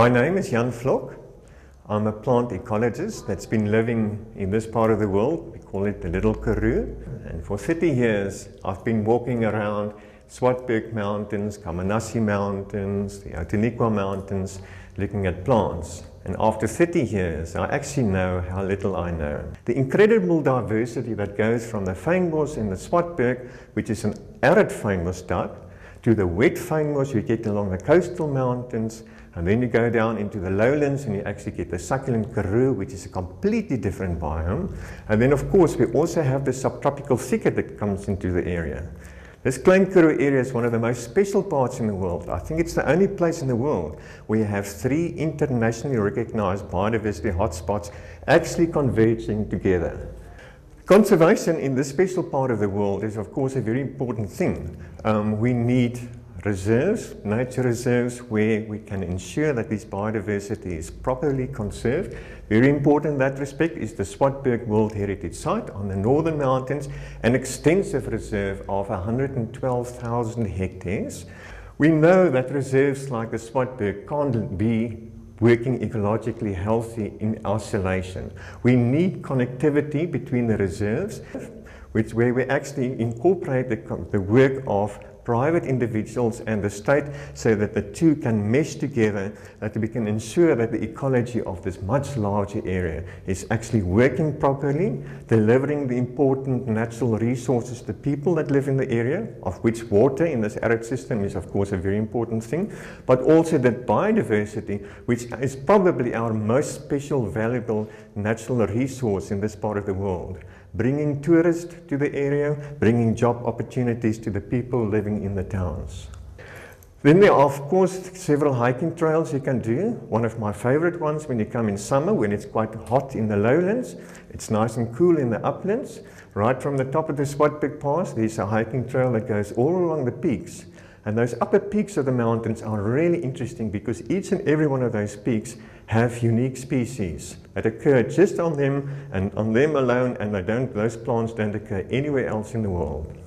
My name is Vlok. I'm a plant ecologist that's been living in this part of the world. We call it the Little Karoo. And for 30 years, I've been walking around Swartberg Mountains, Kamanassi Mountains, the Botanical Mountains, looking at plants. And after 30 years, I actually know how little I know. The incredible diversity that goes from the fynbos in the Swartberg, which is an arid fynbos type, to the wet fynbos you get along the coastal mountains, and then you go down into the lowlands and you actually get the succulent karoo, which is a completely different biome. And then of course we also have the subtropical thicket that comes into the area. This Klein Karoo area is one of the most special parts in the world. I think it's the only place in the world where you have 3 internationally recognized biodiversity hotspots actually converging together. Conservation in this special part of the world is of course a very important thing. We need reserves, nature reserves, where we can ensure that this biodiversity is properly conserved. Very important in that respect is the Swartberg World Heritage Site on the Northern Mountains, an extensive reserve of 112,000 hectares. We know that reserves like the Swartberg can't be working ecologically healthy in isolation. We need connectivity between the reserves, where we actually incorporate the work of private individuals and the state so that the two can mesh together, that we can ensure that the ecology of this much larger area is actually working properly, delivering the important natural resources to people that live in the area, of which water in this arid system is of course a very important thing, but also the biodiversity, which is probably our most special, valuable natural resource in this part of the world. Bringing tourists to the area, bringing job opportunities to the people living in the towns. Then there are of course several hiking trails you can do. One of my favorite ones when you come in summer, when it's quite hot in the lowlands, it's nice and cool in the uplands. Right from the top of the Swartberg Pass, there's a hiking trail that goes all along the peaks. And those upper peaks of the mountains are really interesting because each and every one of those peaks have unique species that occur just on them and on them alone, and those plants don't occur anywhere else in the world.